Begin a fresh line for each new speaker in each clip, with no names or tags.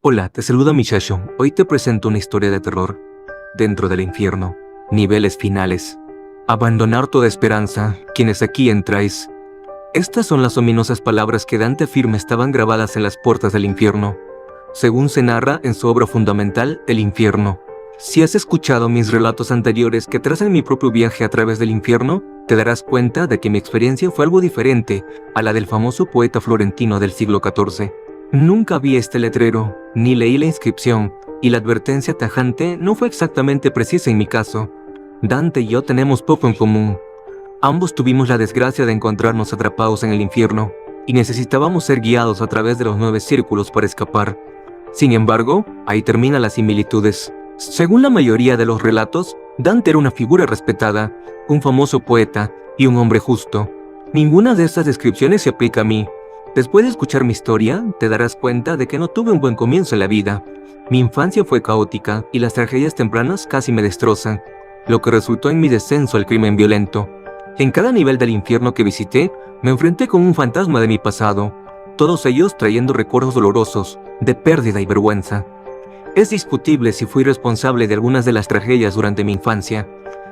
Hola, te saluda Mishayo. Hoy te presento una historia de terror. Dentro del infierno. Niveles finales. Abandonar toda esperanza, quienes aquí entráis. Estas son las ominosas palabras que Dante afirma estaban grabadas en las puertas del infierno, según se narra en su obra fundamental, El infierno. Si has escuchado mis relatos anteriores que trazan mi propio viaje a través del infierno, te darás cuenta de que mi experiencia fue algo diferente a la del famoso poeta florentino del siglo XIV. Nunca vi este letrero, ni leí la inscripción, y la advertencia tajante no fue exactamente precisa en mi caso. Dante y yo tenemos poco en común. Ambos tuvimos la desgracia de encontrarnos atrapados en el infierno, y necesitábamos ser guiados a través de los 9 círculos para escapar. Sin embargo, ahí terminan las similitudes. Según la mayoría de los relatos, Dante era una figura respetada, un famoso poeta y un hombre justo. Ninguna de estas descripciones se aplica a mí. Después de escuchar mi historia, te darás cuenta de que no tuve un buen comienzo en la vida. Mi infancia fue caótica y las tragedias tempranas casi me destrozan, lo que resultó en mi descenso al crimen violento. En cada nivel del infierno que visité, me enfrenté con un fantasma de mi pasado, todos ellos trayendo recuerdos dolorosos, de pérdida y vergüenza. Es discutible si fui responsable de algunas de las tragedias durante mi infancia,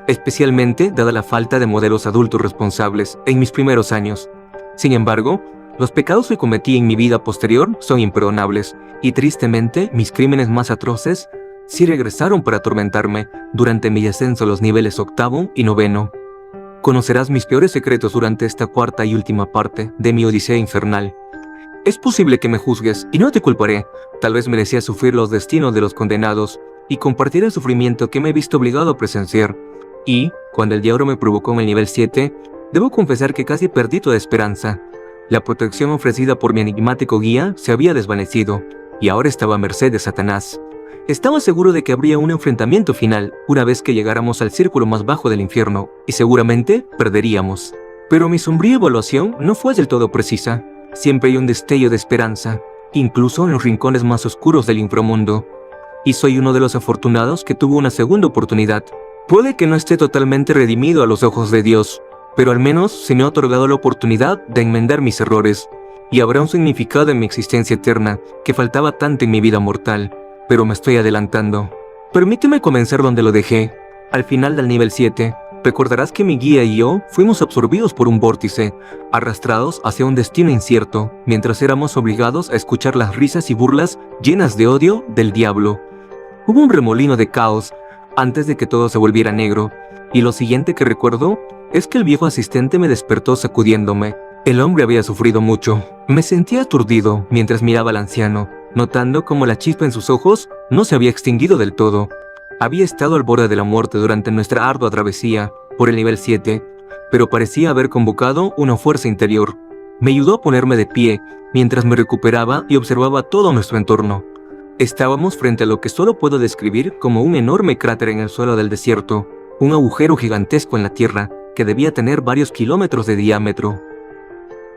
especialmente dada la falta de modelos adultos responsables en mis primeros años. Sin embargo, los pecados que cometí en mi vida posterior son imperdonables, y tristemente mis crímenes más atroces sí regresaron para atormentarme durante mi ascenso a los niveles 8º y 9º. Conocerás mis peores secretos durante esta cuarta y última parte de mi odisea infernal. Es posible que me juzgues, y no te culparé. Tal vez merecía sufrir los destinos de los condenados, y compartir el sufrimiento que me he visto obligado a presenciar. Y, cuando el diablo me provocó en el nivel 7, debo confesar que casi perdí toda esperanza. La protección ofrecida por mi enigmático guía se había desvanecido, y ahora estaba a merced de Satanás. Estaba seguro de que habría un enfrentamiento final una vez que llegáramos al círculo más bajo del infierno, y seguramente perderíamos. Pero mi sombría evaluación no fue del todo precisa. Siempre hay un destello de esperanza, incluso en los rincones más oscuros del inframundo. Y soy uno de los afortunados que tuvo una segunda oportunidad. Puede que no esté totalmente redimido a los ojos de Dios, pero al menos se me ha otorgado la oportunidad de enmendar mis errores, y habrá un significado en mi existencia eterna que faltaba tanto en mi vida mortal, pero me estoy adelantando. Permíteme comenzar donde lo dejé, al final del nivel 7. Recordarás que mi guía y yo fuimos absorbidos por un vórtice, arrastrados hacia un destino incierto, mientras éramos obligados a escuchar las risas y burlas llenas de odio del diablo. Hubo un remolino de caos antes de que todo se volviera negro, y lo siguiente que recuerdo es que el viejo asistente me despertó sacudiéndome. El hombre había sufrido mucho. Me sentía aturdido mientras miraba al anciano, notando cómo la chispa en sus ojos no se había extinguido del todo. Había estado al borde de la muerte durante nuestra ardua travesía por el nivel 7, pero parecía haber convocado una fuerza interior. Me ayudó a ponerme de pie mientras me recuperaba y observaba todo nuestro entorno. Estábamos frente a lo que solo puedo describir como un enorme cráter en el suelo del desierto, un agujero gigantesco en la tierra que debía tener varios kilómetros de diámetro.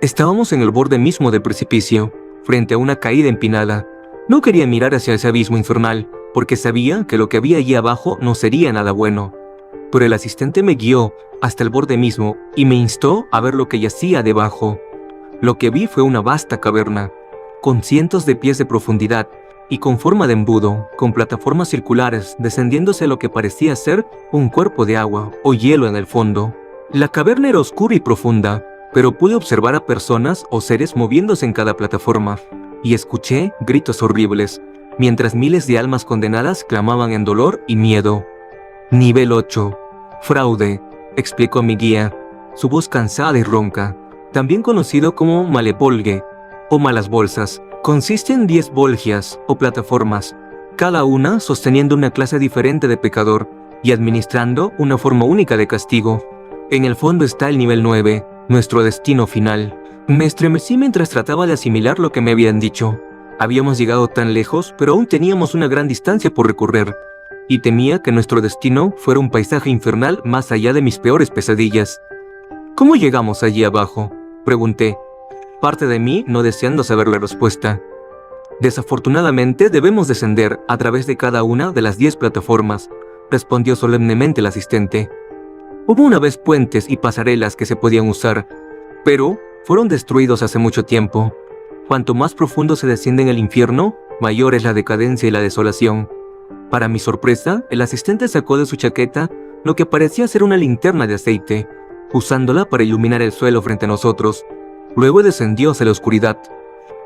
Estábamos en el borde mismo del precipicio, frente a una caída empinada. No quería mirar hacia ese abismo infernal, porque sabía que lo que había allí abajo no sería nada bueno. Pero el asistente me guió hasta el borde mismo y me instó a ver lo que yacía debajo. Lo que vi fue una vasta caverna, con cientos de pies de profundidad y con forma de embudo, con plataformas circulares descendiéndose a lo que parecía ser un cuerpo de agua o hielo en el fondo. La caverna era oscura y profunda, pero pude observar a personas o seres moviéndose en cada plataforma, y escuché gritos horribles, mientras miles de almas condenadas clamaban en dolor y miedo. Nivel 8. Fraude, explicó mi guía, su voz cansada y ronca, también conocido como malebolge o malas bolsas. Consiste en 10 bolgias o plataformas, cada una sosteniendo una clase diferente de pecador y administrando una forma única de castigo. En el fondo está el nivel 9, nuestro destino final. Me estremecí mientras trataba de asimilar lo que me habían dicho. Habíamos llegado tan lejos, pero aún teníamos una gran distancia por recorrer, y temía que nuestro destino fuera un paisaje infernal más allá de mis peores pesadillas. ¿Cómo llegamos allí abajo?, pregunté, parte de mí no deseando saber la respuesta. Desafortunadamente debemos descender a través de cada una de las 10 plataformas, respondió solemnemente el asistente. Hubo una vez puentes y pasarelas que se podían usar, pero fueron destruidos hace mucho tiempo. Cuanto más profundo se desciende en el infierno, mayor es la decadencia y la desolación. Para mi sorpresa, el asistente sacó de su chaqueta lo que parecía ser una linterna de aceite, usándola para iluminar el suelo frente a nosotros. Luego descendió hacia la oscuridad,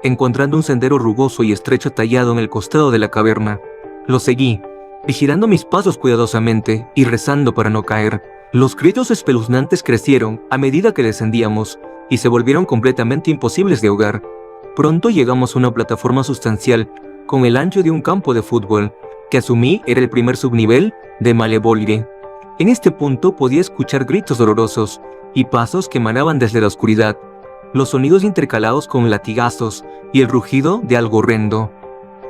encontrando un sendero rugoso y estrecho tallado en el costado de la caverna. Lo seguí, vigilando mis pasos cuidadosamente y rezando para no caer. Los gritos espeluznantes crecieron a medida que descendíamos y se volvieron completamente imposibles de ahogar. Pronto llegamos a una plataforma sustancial con el ancho de un campo de fútbol, que asumí era el primer subnivel de Malevolire. En este punto podía escuchar gritos dolorosos y pasos que emanaban desde la oscuridad, los sonidos intercalados con latigazos y el rugido de algo horrendo.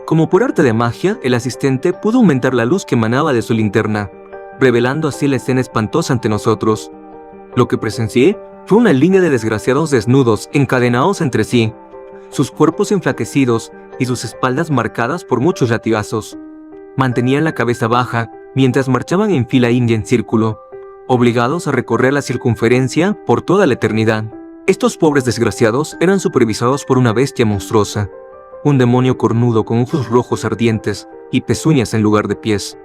Como por arte de magia, el asistente pudo aumentar la luz que emanaba de su linterna, revelando así la escena espantosa ante nosotros. Lo que presencié fue una línea de desgraciados desnudos encadenados entre sí, sus cuerpos enflaquecidos y sus espaldas marcadas por muchos latigazos. Mantenían la cabeza baja mientras marchaban en fila india en círculo, obligados a recorrer la circunferencia por toda la eternidad. Estos pobres desgraciados eran supervisados por una bestia monstruosa, un demonio cornudo con ojos rojos ardientes y pezuñas en lugar de pies.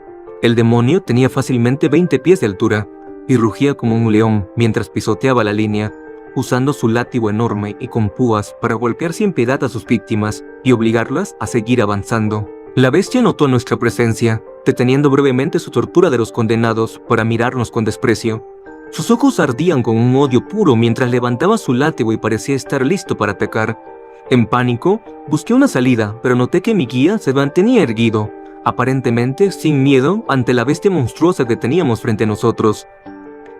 El demonio tenía fácilmente 20 pies de altura y rugía como un león mientras pisoteaba la línea, usando su látigo enorme y con púas para golpear sin piedad a sus víctimas y obligarlas a seguir avanzando. La bestia notó nuestra presencia, deteniendo brevemente su tortura de los condenados para mirarnos con desprecio. Sus ojos ardían con un odio puro mientras levantaba su látigo y parecía estar listo para atacar. En pánico, busqué una salida, pero noté que mi guía se mantenía erguido, aparentemente sin miedo ante la bestia monstruosa que teníamos frente a nosotros.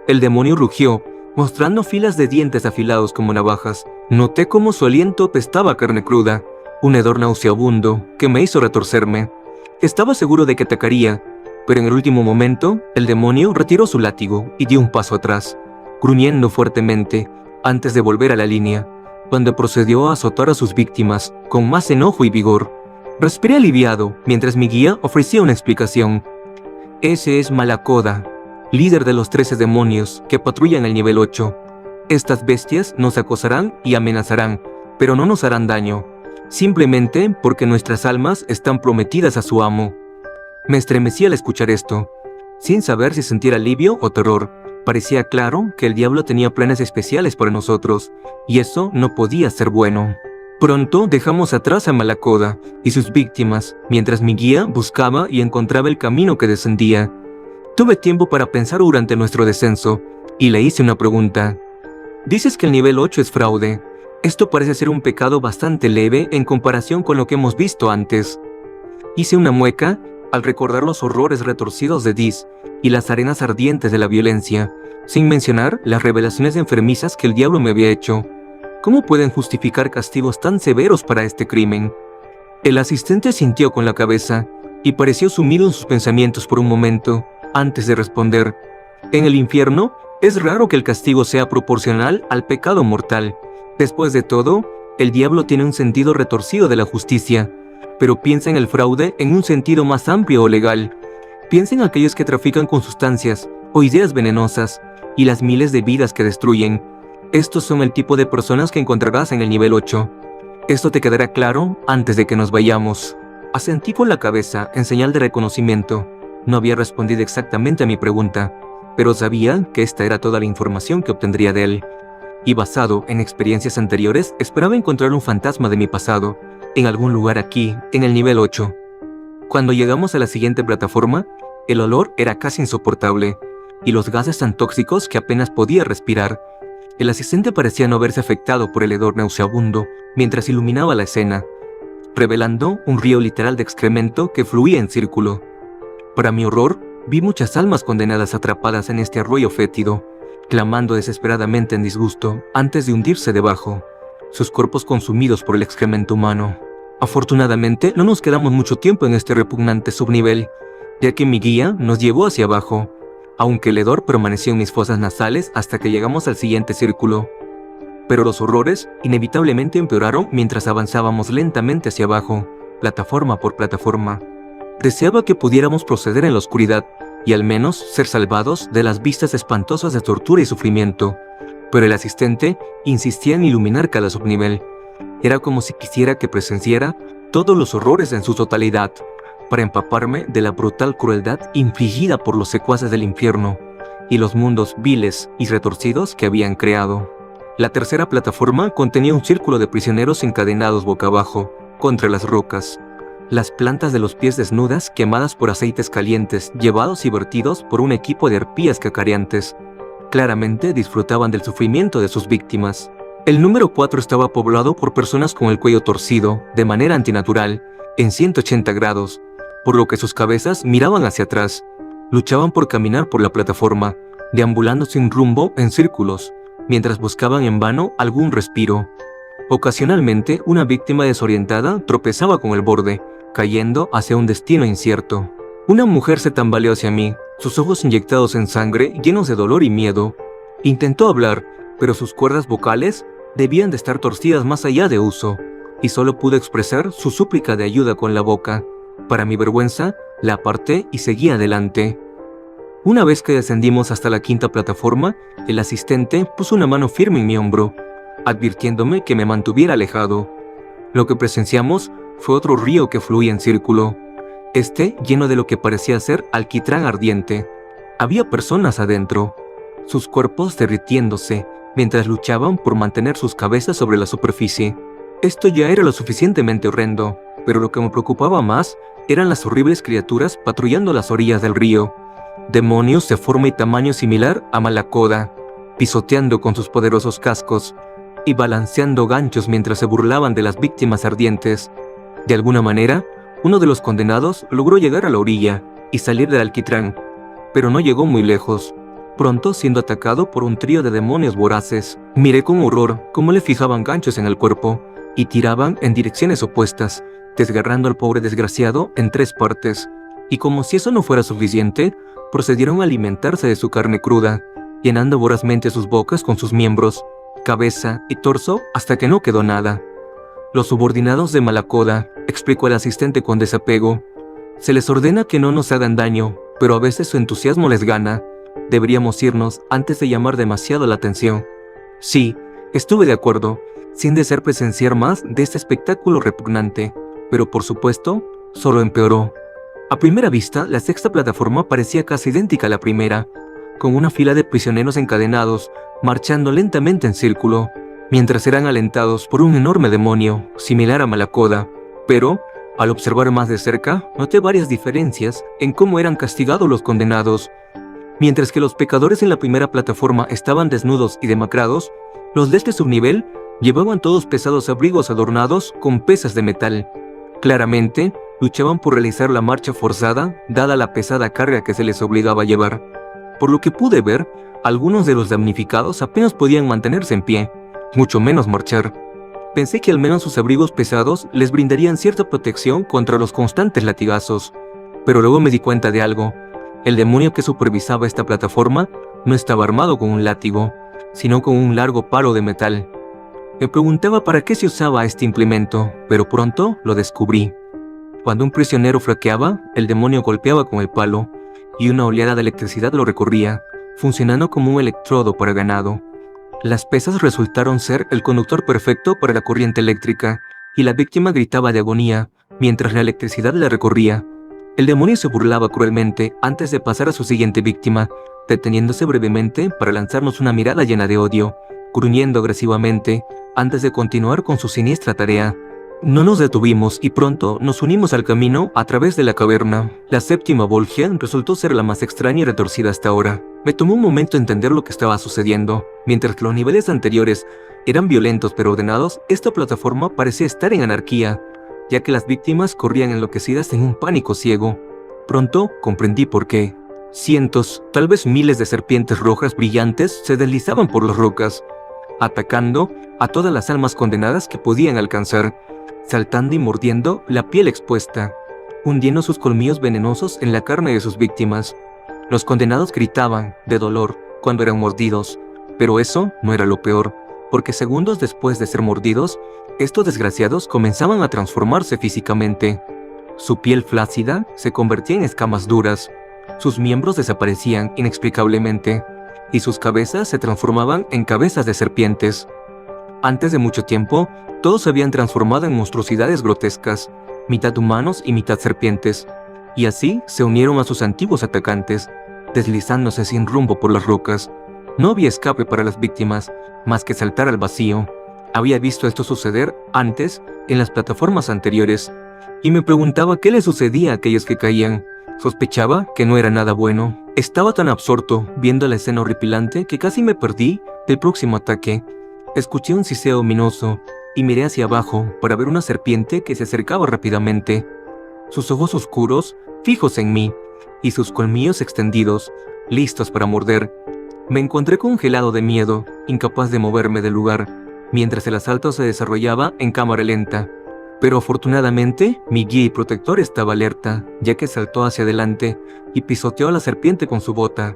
El demonio rugió, mostrando filas de dientes afilados como navajas. Noté cómo su aliento apestaba a carne cruda, un hedor nauseabundo que me hizo retorcerme. Estaba seguro de que atacaría, pero en el último momento, el demonio retiró su látigo y dio un paso atrás, gruñendo fuertemente antes de volver a la línea, cuando procedió a azotar a sus víctimas con más enojo y vigor. Respiré aliviado mientras mi guía ofrecía una explicación. Ese es Malacoda, líder de los 13 demonios que patrullan el nivel 8. Estas bestias nos acosarán y amenazarán, pero no nos harán daño, simplemente porque nuestras almas están prometidas a su amo. Me estremecí al escuchar esto, sin saber si sentir alivio o terror. Parecía claro que el diablo tenía planes especiales para nosotros, y eso no podía ser bueno. Pronto dejamos atrás a Malacoda y sus víctimas, mientras mi guía buscaba y encontraba el camino que descendía. Tuve tiempo para pensar durante nuestro descenso, y le hice una pregunta. Dices que el nivel 8 es fraude. Esto parece ser un pecado bastante leve en comparación con lo que hemos visto antes. Hice una mueca al recordar los horrores retorcidos de Dis y las arenas ardientes de la violencia, sin mencionar las revelaciones enfermizas que el diablo me había hecho. ¿Cómo pueden justificar castigos tan severos para este crimen? El asistente sintió con la cabeza y pareció sumido en sus pensamientos por un momento, antes de responder. En el infierno, es raro que el castigo sea proporcional al pecado mortal. Después de todo, el diablo tiene un sentido retorcido de la justicia, pero piensa en el fraude en un sentido más amplio o legal. Piensa en aquellos que trafican con sustancias o ideas venenosas y las miles de vidas que destruyen. Estos son el tipo de personas que encontrarás en el nivel 8. Esto te quedará claro antes de que nos vayamos. Asentí con la cabeza en señal de reconocimiento. No había respondido exactamente a mi pregunta, pero sabía que esta era toda la información que obtendría de él. Y basado en experiencias anteriores, esperaba encontrar un fantasma de mi pasado, en algún lugar aquí, en el nivel 8. Cuando llegamos a la siguiente plataforma, el olor era casi insoportable, y los gases tan tóxicos que apenas podía respirar. El asistente parecía no haberse afectado por el hedor nauseabundo mientras iluminaba la escena, revelando un río literal de excremento que fluía en círculo. Para mi horror, vi muchas almas condenadas atrapadas en este arroyo fétido, clamando desesperadamente en disgusto antes de hundirse debajo, sus cuerpos consumidos por el excremento humano. Afortunadamente, no nos quedamos mucho tiempo en este repugnante subnivel, ya que mi guía nos llevó hacia abajo, aunque el hedor permaneció en mis fosas nasales hasta que llegamos al siguiente círculo. Pero los horrores inevitablemente empeoraron mientras avanzábamos lentamente hacia abajo, plataforma por plataforma. Deseaba que pudiéramos proceder en la oscuridad y al menos ser salvados de las vistas espantosas de tortura y sufrimiento, pero el asistente insistía en iluminar cada subnivel. Era como si quisiera que presenciara todos los horrores en su totalidad, para empaparme de la brutal crueldad infligida por los secuaces del infierno y los mundos viles y retorcidos que habían creado. La tercera plataforma contenía un círculo de prisioneros encadenados boca abajo, contra las rocas. Las plantas de los pies desnudas, quemadas por aceites calientes, llevados y vertidos por un equipo de arpías cacareantes. Claramente disfrutaban del sufrimiento de sus víctimas. El número 4 estaba poblado por personas con el cuello torcido, de manera antinatural, en 180 grados, por lo que sus cabezas miraban hacia atrás. Luchaban por caminar por la plataforma, deambulando sin rumbo en círculos, mientras buscaban en vano algún respiro. Ocasionalmente, una víctima desorientada tropezaba con el borde, cayendo hacia un destino incierto. Una mujer se tambaleó hacia mí, sus ojos inyectados en sangre, llenos de dolor y miedo. Intentó hablar, pero sus cuerdas vocales debían de estar torcidas más allá de uso, y solo pude expresar su súplica de ayuda con la boca. Para mi vergüenza, la aparté y seguí adelante. Una vez que descendimos hasta la quinta plataforma, el asistente puso una mano firme en mi hombro, advirtiéndome que me mantuviera alejado. Lo que presenciamos fue otro río que fluía en círculo, lleno de lo que parecía ser alquitrán ardiente. Había personas adentro, sus cuerpos derritiéndose, mientras luchaban por mantener sus cabezas sobre la superficie. Esto ya era lo suficientemente horrendo, pero lo que me preocupaba más eran las horribles criaturas patrullando las orillas del río. Demonios de forma y tamaño similar a Malacoda, pisoteando con sus poderosos cascos y balanceando ganchos mientras se burlaban de las víctimas ardientes. De alguna manera, uno de los condenados logró llegar a la orilla y salir del alquitrán, pero no llegó muy lejos. Pronto, siendo atacado por un trío de demonios voraces, miré con horror cómo le fijaban ganchos en el cuerpo y tiraban en direcciones opuestas, desgarrando al pobre desgraciado en 3 partes, y como si eso no fuera suficiente, procedieron a alimentarse de su carne cruda, llenando vorazmente sus bocas con sus miembros, cabeza y torso hasta que no quedó nada. Los subordinados de Malacoda, explicó el asistente con desapego, se les ordena que no nos hagan daño, pero a veces su entusiasmo les gana. Deberíamos irnos antes de llamar demasiado la atención. Sí, estuve de acuerdo, sin desear presenciar más de este espectáculo repugnante, pero por supuesto, solo empeoró. A primera vista, la sexta plataforma parecía casi idéntica a la primera, con una fila de prisioneros encadenados, marchando lentamente en círculo, mientras eran alentados por un enorme demonio, similar a Malacoda. Pero, al observar más de cerca, noté varias diferencias en cómo eran castigados los condenados. Mientras que los pecadores en la primera plataforma estaban desnudos y demacrados, los de este subnivel llevaban todos pesados abrigos adornados con pesas de metal. Claramente, luchaban por realizar la marcha forzada, dada la pesada carga que se les obligaba a llevar. Por lo que pude ver, algunos de los damnificados apenas podían mantenerse en pie, mucho menos marchar. Pensé que al menos sus abrigos pesados les brindarían cierta protección contra los constantes latigazos, pero luego me di cuenta de algo. El demonio que supervisaba esta plataforma no estaba armado con un látigo, sino con un largo palo de metal. Me preguntaba para qué se usaba este implemento, pero pronto lo descubrí. Cuando un prisionero flaqueaba, el demonio golpeaba con el palo, y una oleada de electricidad lo recorría, funcionando como un electrodo para ganado. Las pesas resultaron ser el conductor perfecto para la corriente eléctrica, y la víctima gritaba de agonía, mientras la electricidad la recorría. El demonio se burlaba cruelmente antes de pasar a su siguiente víctima, deteniéndose brevemente para lanzarnos una mirada llena de odio, gruñendo agresivamente, antes de continuar con su siniestra tarea. No nos detuvimos y pronto nos unimos al camino a través de la caverna. La séptima Volgia resultó ser la más extraña y retorcida hasta ahora. Me tomó un momento entender lo que estaba sucediendo. Mientras que los niveles anteriores eran violentos pero ordenados, esta plataforma parecía estar en anarquía, ya que las víctimas corrían enloquecidas en un pánico ciego. Pronto comprendí por qué. Cientos, tal vez miles de serpientes rojas brillantes se deslizaban por las rocas, atacando a todas las almas condenadas que podían alcanzar, saltando y mordiendo la piel expuesta, hundiendo sus colmillos venenosos en la carne de sus víctimas. Los condenados gritaban de dolor cuando eran mordidos, pero eso no era lo peor, porque segundos después de ser mordidos, estos desgraciados comenzaban a transformarse físicamente. Su piel flácida se convertía en escamas duras, sus miembros desaparecían inexplicablemente, y sus cabezas se transformaban en cabezas de serpientes. Antes de mucho tiempo, todos se habían transformado en monstruosidades grotescas, mitad humanos y mitad serpientes, y así se unieron a sus antiguos atacantes, deslizándose sin rumbo por las rocas. No había escape para las víctimas, más que saltar al vacío. Había visto esto suceder antes en las plataformas anteriores, y me preguntaba qué le sucedía a aquellos que caían. Sospechaba que no era nada bueno. Estaba tan absorto viendo la escena horripilante que casi me perdí del próximo ataque. Escuché un siseo ominoso y miré hacia abajo para ver una serpiente que se acercaba rápidamente. Sus ojos oscuros, fijos en mí, y sus colmillos extendidos, listos para morder. Me encontré congelado de miedo, incapaz de moverme del lugar, mientras el asalto se desarrollaba en cámara lenta. Pero afortunadamente, mi guía y protector estaba alerta, ya que saltó hacia adelante y pisoteó a la serpiente con su bota,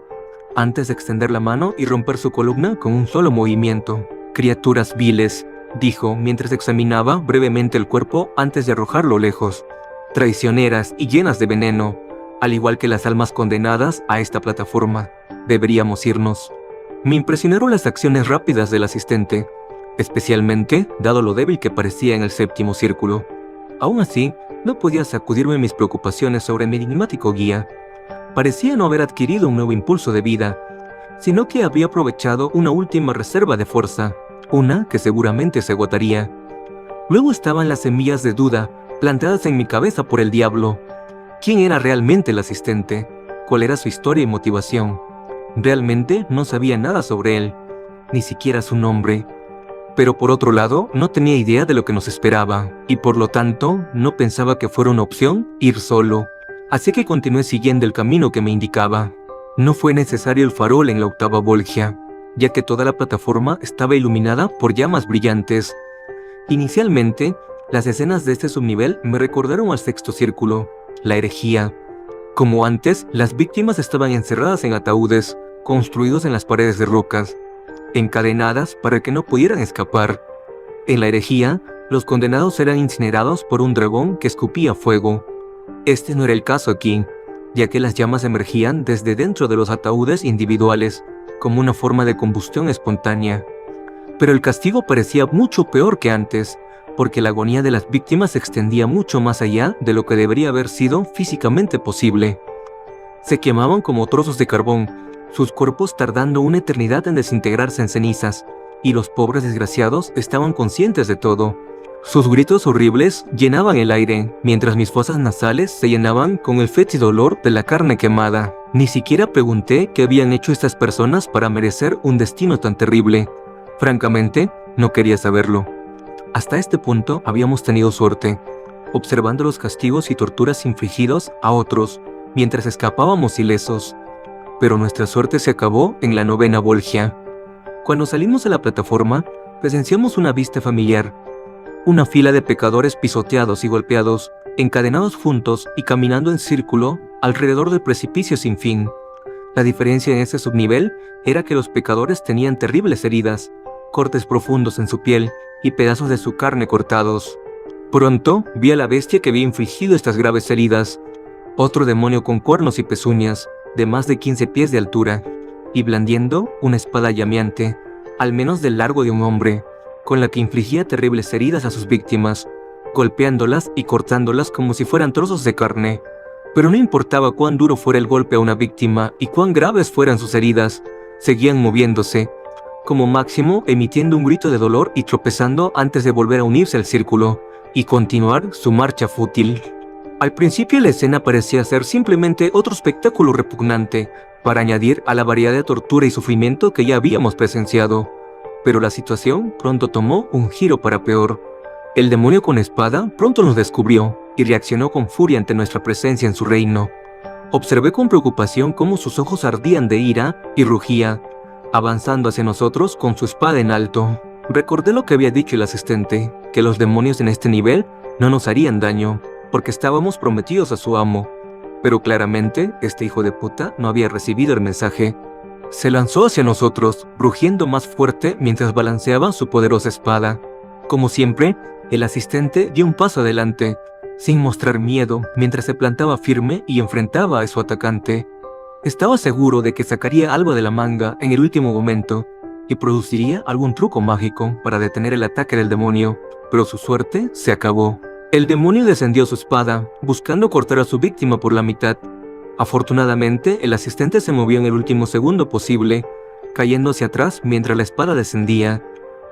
antes de extender la mano y romper su columna con un solo movimiento. «Criaturas viles», dijo mientras examinaba brevemente el cuerpo antes de arrojarlo lejos. «Traicioneras y llenas de veneno, al igual que las almas condenadas a esta plataforma. Deberíamos irnos». Me impresionaron las acciones rápidas del asistente, especialmente dado lo débil que parecía en el séptimo círculo. Aún así, no podía sacudirme mis preocupaciones sobre mi enigmático guía. Parecía no haber adquirido un nuevo impulso de vida, sino que había aprovechado una última reserva de fuerza, una que seguramente se agotaría. Luego estaban las semillas de duda plantadas en mi cabeza por el diablo. ¿Quién era realmente el asistente? ¿Cuál era su historia y motivación? Realmente no sabía nada sobre él, ni siquiera su nombre. Pero por otro lado, no tenía idea de lo que nos esperaba, y por lo tanto, no pensaba que fuera una opción ir solo. Así que continué siguiendo el camino que me indicaba. No fue necesario el farol en la octava Volgia, ya que toda la plataforma estaba iluminada por llamas brillantes. Inicialmente, las escenas de este subnivel me recordaron al sexto círculo, la herejía. Como antes, las víctimas estaban encerradas en ataúdes, construidos en las paredes de rocas, encadenadas para que no pudieran escapar. En la herejía, los condenados eran incinerados por un dragón que escupía fuego. Este no era el caso aquí, ya que las llamas emergían desde dentro de los ataúdes individuales, como una forma de combustión espontánea. Pero el castigo parecía mucho peor que antes, porque la agonía de las víctimas se extendía mucho más allá de lo que debería haber sido físicamente posible. Se quemaban como trozos de carbón, sus cuerpos tardando una eternidad en desintegrarse en cenizas, y los pobres desgraciados estaban conscientes de todo. Sus gritos horribles llenaban el aire, mientras mis fosas nasales se llenaban con el fétido olor de la carne quemada. Ni siquiera pregunté qué habían hecho estas personas para merecer un destino tan terrible. Francamente, no quería saberlo. Hasta este punto habíamos tenido suerte, observando los castigos y torturas infligidos a otros, mientras escapábamos ilesos. Pero nuestra suerte se acabó en la novena Volgia. Cuando salimos de la plataforma, presenciamos una vista familiar. Una fila de pecadores pisoteados y golpeados, encadenados juntos y caminando en círculo alrededor del precipicio sin fin. La diferencia en ese subnivel era que los pecadores tenían terribles heridas, cortes profundos en su piel y pedazos de su carne cortados. Pronto vi a la bestia que había infligido estas graves heridas, otro demonio con cuernos y pezuñas, de más de 15 pies de altura, y blandiendo una espada llameante, al menos del largo de un hombre, con la que infligía terribles heridas a sus víctimas, golpeándolas y cortándolas como si fueran trozos de carne. Pero no importaba cuán duro fuera el golpe a una víctima y cuán graves fueran sus heridas, seguían moviéndose, como máximo emitiendo un grito de dolor y tropezando antes de volver a unirse al círculo y continuar su marcha fútil. Al principio la escena parecía ser simplemente otro espectáculo repugnante, para añadir a la variedad de tortura y sufrimiento que ya habíamos presenciado. Pero la situación pronto tomó un giro para peor. El demonio con espada pronto nos descubrió y reaccionó con furia ante nuestra presencia en su reino. Observé con preocupación cómo sus ojos ardían de ira y rugía, avanzando hacia nosotros con su espada en alto. Recordé lo que había dicho el asistente, que los demonios en este nivel no nos harían daño, porque estábamos prometidos a su amo. Pero claramente, este hijo de puta no había recibido el mensaje. Se lanzó hacia nosotros, rugiendo más fuerte mientras balanceaba su poderosa espada. Como siempre, el asistente dio un paso adelante, sin mostrar miedo, mientras se plantaba firme y enfrentaba a su atacante. Estaba seguro de que sacaría algo de la manga en el último momento y produciría algún truco mágico para detener el ataque del demonio, pero su suerte se acabó. El demonio descendió su espada, buscando cortar a su víctima por la mitad. Afortunadamente, el asistente se movió en el último segundo posible, cayendo hacia atrás mientras la espada descendía.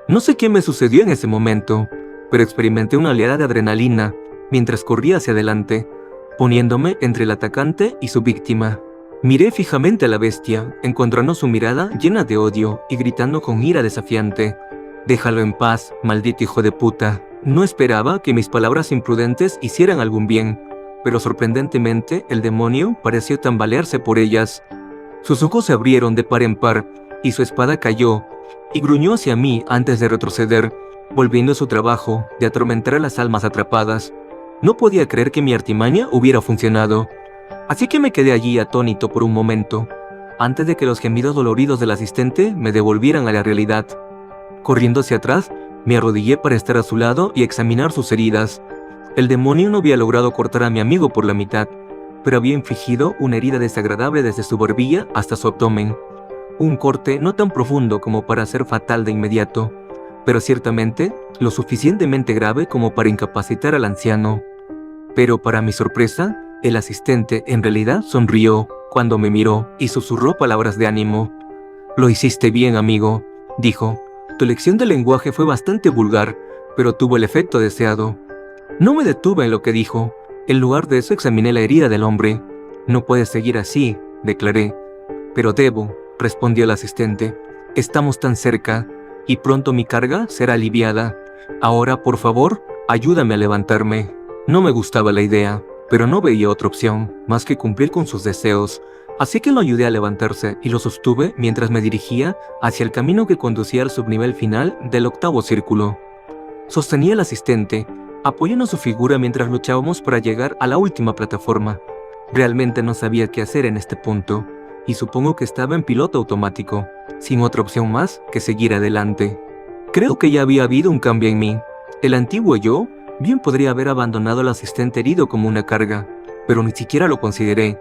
No sé qué me sucedió en ese momento, pero experimenté una oleada de adrenalina mientras corría hacia adelante, poniéndome entre el atacante y su víctima. Miré fijamente a la bestia, encontrando su mirada llena de odio y gritando con ira desafiante: «Déjalo en paz, maldito hijo de puta». No esperaba que mis palabras imprudentes hicieran algún bien, pero sorprendentemente el demonio pareció tambalearse por ellas. Sus ojos se abrieron de par en par y su espada cayó y gruñó hacia mí antes de retroceder, volviendo a su trabajo de atormentar a las almas atrapadas. No podía creer que mi artimaña hubiera funcionado, así que me quedé allí atónito por un momento, antes de que los gemidos doloridos del asistente me devolvieran a la realidad. Corriendo hacia atrás, me arrodillé para estar a su lado y examinar sus heridas. El demonio no había logrado cortar a mi amigo por la mitad, pero había infligido una herida desagradable desde su barbilla hasta su abdomen. Un corte no tan profundo como para ser fatal de inmediato, pero ciertamente lo suficientemente grave como para incapacitar al anciano. Pero para mi sorpresa, el asistente en realidad sonrió cuando me miró y susurró palabras de ánimo. «Lo hiciste bien, amigo», dijo. «Tu lección de lenguaje fue bastante vulgar, pero tuvo el efecto deseado». No me detuve en lo que dijo. En lugar de eso examiné la herida del hombre. «No puedes seguir así», declaré. «Pero debo», respondió el asistente. «Estamos tan cerca, y pronto mi carga será aliviada. Ahora, por favor, ayúdame a levantarme». No me gustaba la idea, pero no veía otra opción, más que cumplir con sus deseos. Así que lo ayudé a levantarse y lo sostuve mientras me dirigía hacia el camino que conducía al subnivel final del 8º círculo. Sostenía al asistente, apoyando su figura mientras luchábamos para llegar a la última plataforma. Realmente no sabía qué hacer en este punto, y supongo que estaba en piloto automático, sin otra opción más que seguir adelante. Creo que ya había habido un cambio en mí. El antiguo yo bien podría haber abandonado al asistente herido como una carga, pero ni siquiera lo consideré.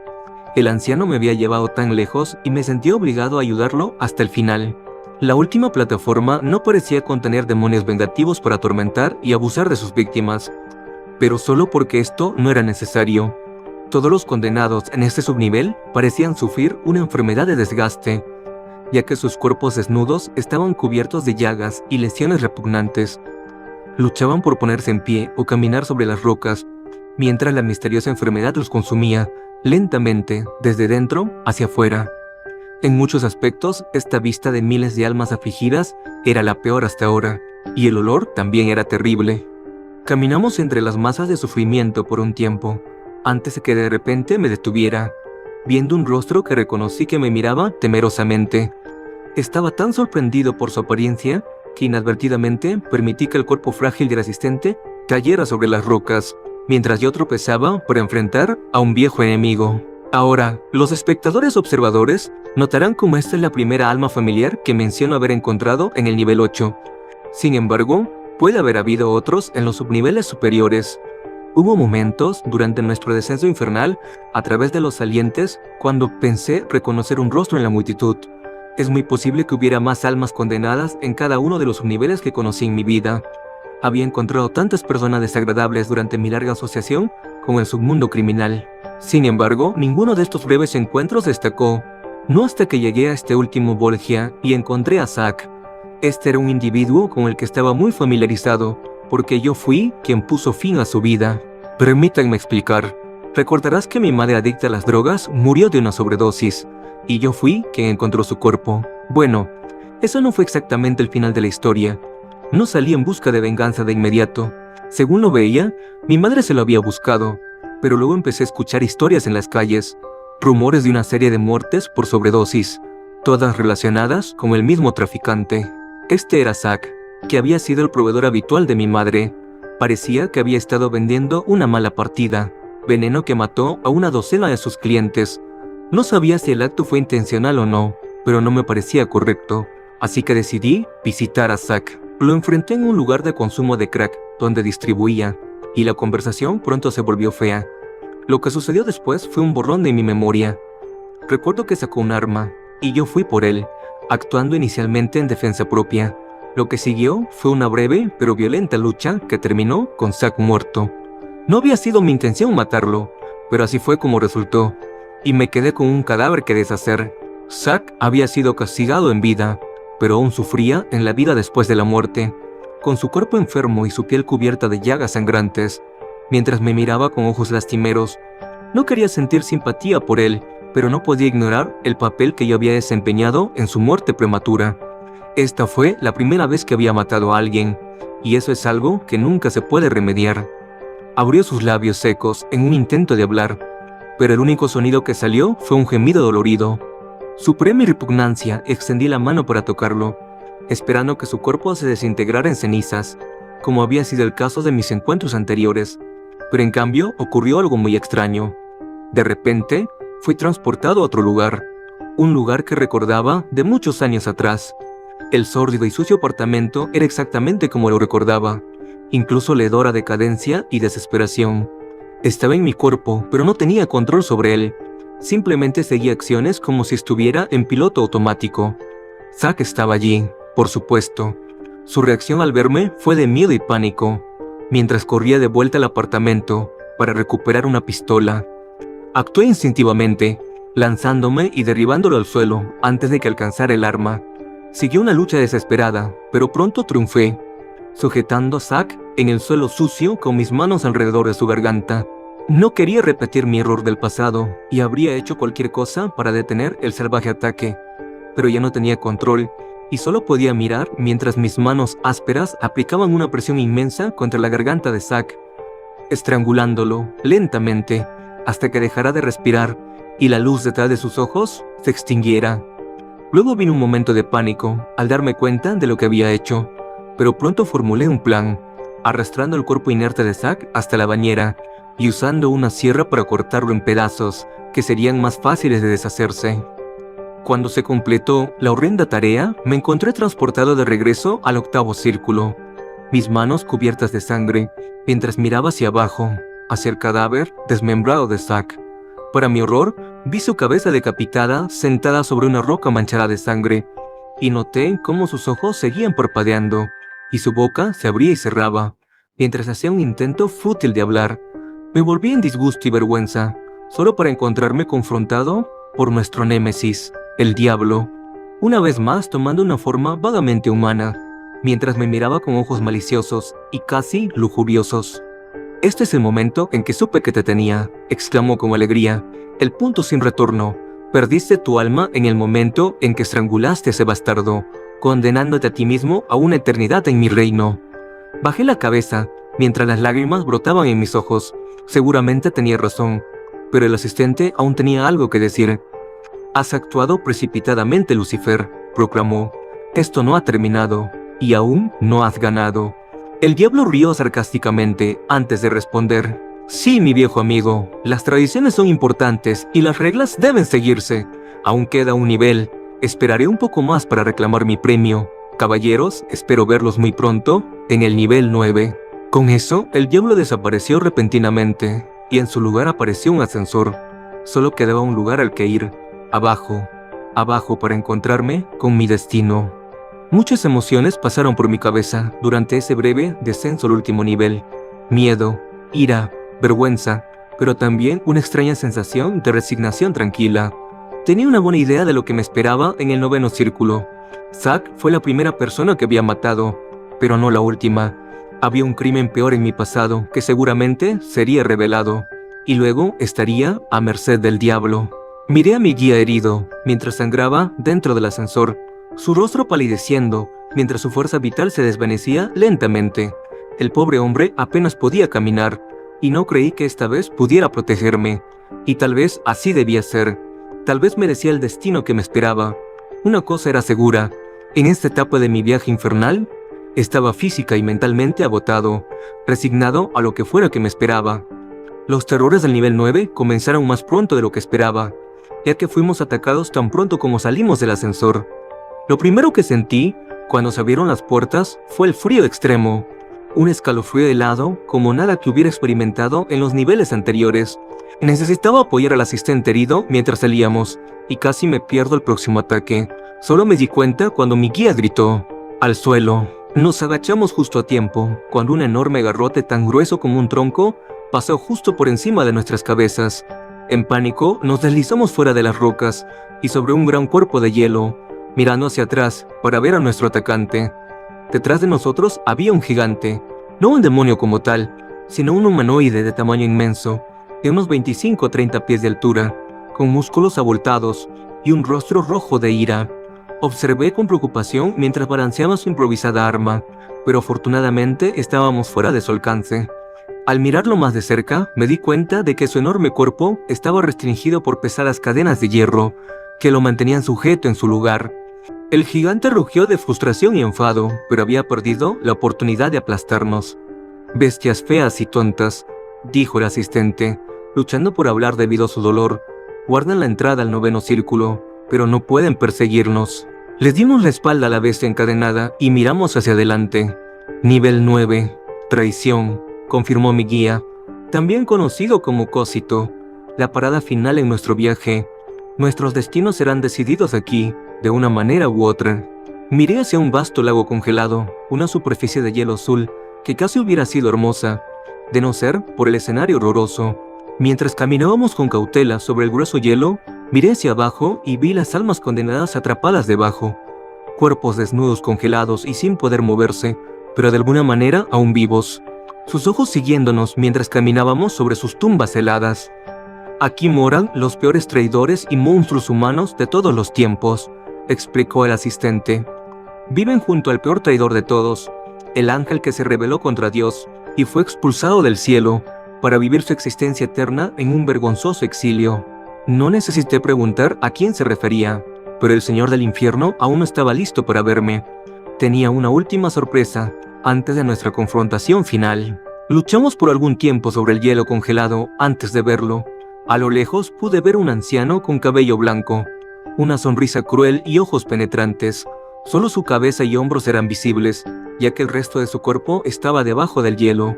El anciano me había llevado tan lejos y me sentí obligado a ayudarlo hasta el final. La última plataforma no parecía contener demonios vengativos para atormentar y abusar de sus víctimas, pero solo porque esto no era necesario. Todos los condenados en este subnivel parecían sufrir una enfermedad de desgaste, ya que sus cuerpos desnudos estaban cubiertos de llagas y lesiones repugnantes. Luchaban por ponerse en pie o caminar sobre las rocas, mientras la misteriosa enfermedad los consumía lentamente desde dentro hacia afuera. En muchos aspectos, esta vista de miles de almas afligidas era la peor hasta ahora, y el olor también era terrible. Caminamos entre las masas de sufrimiento por un tiempo, antes de que de repente me detuviera, viendo un rostro que reconocí que me miraba temerosamente. Estaba tan sorprendido por su apariencia que inadvertidamente permití que el cuerpo frágil del asistente cayera sobre las rocas, mientras yo tropezaba por enfrentar a un viejo enemigo. Ahora, los espectadores observadores notarán cómo esta es la primera alma familiar que menciono haber encontrado en el nivel 8. Sin embargo, puede haber habido otros en los subniveles superiores. Hubo momentos durante nuestro descenso infernal a través de los salientes cuando pensé reconocer un rostro en la multitud. Es muy posible que hubiera más almas condenadas en cada uno de los subniveles que conocí en mi vida. Había encontrado tantas personas desagradables durante mi larga asociación con el submundo criminal. Sin embargo, ninguno de estos breves encuentros destacó. No hasta que llegué a este último Volgia y encontré a Zack. Este era un individuo con el que estaba muy familiarizado, porque yo fui quien puso fin a su vida. Permítanme explicar. Recordarás que mi madre adicta a las drogas murió de una sobredosis, y yo fui quien encontró su cuerpo. Bueno, eso no fue exactamente el final de la historia. No salí en busca de venganza de inmediato. Según lo veía, mi madre se lo había buscado, pero luego empecé a escuchar historias en las calles, rumores de una serie de muertes por sobredosis, todas relacionadas con el mismo traficante. Este era Zack, que había sido el proveedor habitual de mi madre. Parecía que había estado vendiendo una mala partida, veneno que mató a una docena de sus clientes. No sabía si el acto fue intencional o no, pero no me parecía correcto, así que decidí visitar a Zack. Lo enfrenté en un lugar de consumo de crack, donde distribuía, y la conversación pronto se volvió fea. Lo que sucedió después fue un borrón de mi memoria. Recuerdo que sacó un arma, y yo fui por él, actuando inicialmente en defensa propia. Lo que siguió fue una breve pero violenta lucha que terminó con Zack muerto. No había sido mi intención matarlo, pero así fue como resultó, y me quedé con un cadáver que deshacer. Zack había sido castigado en vida, pero aún sufría en la vida después de la muerte, con su cuerpo enfermo y su piel cubierta de llagas sangrantes, mientras me miraba con ojos lastimeros. No quería sentir simpatía por él, pero no podía ignorar el papel que yo había desempeñado en su muerte prematura. Esta fue la primera vez que había matado a alguien, y eso es algo que nunca se puede remediar. Abrió sus labios secos en un intento de hablar, pero el único sonido que salió fue un gemido dolorido. Superé mi repugnancia y extendí la mano para tocarlo, esperando que su cuerpo se desintegrara en cenizas, como había sido el caso de mis encuentros anteriores. Pero en cambio ocurrió algo muy extraño. De repente, fui transportado a otro lugar, un lugar que recordaba de muchos años atrás. El sórdido y sucio apartamento era exactamente como lo recordaba, incluso la hedora decadencia y desesperación. Estaba en mi cuerpo, pero no tenía control sobre él. Simplemente seguía acciones como si estuviera en piloto automático. Zack estaba allí, por supuesto. Su reacción al verme fue de miedo y pánico, mientras corría de vuelta al apartamento para recuperar una pistola. Actué instintivamente, lanzándome y derribándolo al suelo antes de que alcanzara el arma. Siguió una lucha desesperada, pero pronto triunfé, sujetando a Zack en el suelo sucio con mis manos alrededor de su garganta. No quería repetir mi error del pasado y habría hecho cualquier cosa para detener el salvaje ataque, pero ya no tenía control y solo podía mirar mientras mis manos ásperas aplicaban una presión inmensa contra la garganta de Zack, estrangulándolo lentamente hasta que dejara de respirar y la luz detrás de sus ojos se extinguiera. Luego vino un momento de pánico al darme cuenta de lo que había hecho, pero pronto formulé un plan, arrastrando el cuerpo inerte de Zack hasta la bañera y usando una sierra para cortarlo en pedazos que serían más fáciles de deshacerse. Cuando se completó la horrenda tarea, me encontré transportado de regreso al octavo círculo, mis manos cubiertas de sangre, mientras miraba hacia abajo, hacia el cadáver desmembrado de Zack. Para mi horror, vi su cabeza decapitada sentada sobre una roca manchada de sangre, y noté cómo sus ojos seguían parpadeando, y su boca se abría y cerraba, mientras hacía un intento fútil de hablar. Me volví en disgusto y vergüenza, solo para encontrarme confrontado por nuestro némesis, el diablo, una vez más tomando una forma vagamente humana, mientras me miraba con ojos maliciosos y casi lujuriosos. «Este es el momento en que supe que te tenía», exclamó con alegría. «El punto sin retorno. Perdiste tu alma en el momento en que estrangulaste a ese bastardo, condenándote a ti mismo a una eternidad en mi reino». Bajé la cabeza, mientras las lágrimas brotaban en mis ojos. Seguramente tenía razón, pero el asistente aún tenía algo que decir. «Has actuado precipitadamente, Lucifer», proclamó. «Esto no ha terminado, y aún no has ganado». El diablo rió sarcásticamente antes de responder. «Sí, mi viejo amigo, las tradiciones son importantes y las reglas deben seguirse. Aún queda un nivel. Esperaré un poco más para reclamar mi premio. Caballeros, espero verlos muy pronto en el nivel 9. Con eso, el diablo desapareció repentinamente, y en su lugar apareció un ascensor. Solo quedaba un lugar al que ir, abajo para encontrarme con mi destino. Muchas emociones pasaron por mi cabeza durante ese breve descenso al último nivel. Miedo, ira, vergüenza, pero también una extraña sensación de resignación tranquila. Tenía una buena idea de lo que me esperaba en el noveno círculo. Zack fue la primera persona que había matado, pero no la última. Había un crimen peor en mi pasado que seguramente sería revelado, y luego estaría a merced del diablo. Miré a mi guía herido, mientras sangraba dentro del ascensor, su rostro palideciendo, mientras su fuerza vital se desvanecía lentamente. El pobre hombre apenas podía caminar, y no creí que esta vez pudiera protegerme. Y tal vez así debía ser. Tal vez merecía el destino que me esperaba. Una cosa era segura, en esta etapa de mi viaje infernal, estaba física y mentalmente agotado, resignado a lo que fuera que me esperaba. Los terrores del nivel 9 comenzaron más pronto de lo que esperaba, ya que fuimos atacados tan pronto como salimos del ascensor. Lo primero que sentí, cuando se abrieron las puertas, fue el frío extremo, un escalofrío helado como nada que hubiera experimentado en los niveles anteriores. Necesitaba apoyar al asistente herido mientras salíamos, y casi me pierdo el próximo ataque. Solo me di cuenta cuando mi guía gritó: «Al suelo». Nos agachamos justo a tiempo, cuando un enorme garrote tan grueso como un tronco pasó justo por encima de nuestras cabezas. En pánico, nos deslizamos fuera de las rocas y sobre un gran cuerpo de hielo, mirando hacia atrás para ver a nuestro atacante. Detrás de nosotros había un gigante, no un demonio como tal, sino un humanoide de tamaño inmenso, de unos 25 o 30 pies de altura, con músculos abultados y un rostro rojo de ira. Observé con preocupación mientras balanceaba su improvisada arma, pero afortunadamente estábamos fuera de su alcance. Al mirarlo más de cerca, me di cuenta de que su enorme cuerpo estaba restringido por pesadas cadenas de hierro que lo mantenían sujeto en su lugar. El gigante rugió de frustración y enfado, pero había perdido la oportunidad de aplastarnos. «Bestias feas y tontas», dijo el asistente, luchando por hablar debido a su dolor. «Guardan la entrada al 9º círculo, pero no pueden perseguirnos». Les dimos la espalda a la bestia encadenada y miramos hacia adelante. «Nivel 9, traición», confirmó mi guía, también conocido como Cosito, la parada final en nuestro viaje. Nuestros destinos serán decididos aquí, de una manera u otra. Miré hacia un vasto lago congelado, una superficie de hielo azul que casi hubiera sido hermosa, de no ser por el escenario horroroso. Mientras caminábamos con cautela sobre el grueso hielo, miré hacia abajo y vi las almas condenadas atrapadas debajo. Cuerpos desnudos congelados y sin poder moverse, pero de alguna manera aún vivos. Sus ojos siguiéndonos mientras caminábamos sobre sus tumbas heladas. «Aquí moran los peores traidores y monstruos humanos de todos los tiempos», explicó el asistente. «Viven junto al peor traidor de todos, el ángel que se rebeló contra Dios y fue expulsado del cielo para vivir su existencia eterna en un vergonzoso exilio». No necesité preguntar a quién se refería, pero el Señor del Infierno aún no estaba listo para verme. Tenía una última sorpresa antes de nuestra confrontación final. Luchamos por algún tiempo sobre el hielo congelado antes de verlo. A lo lejos pude ver un anciano con cabello blanco, una sonrisa cruel y ojos penetrantes. Solo su cabeza y hombros eran visibles, ya que el resto de su cuerpo estaba debajo del hielo,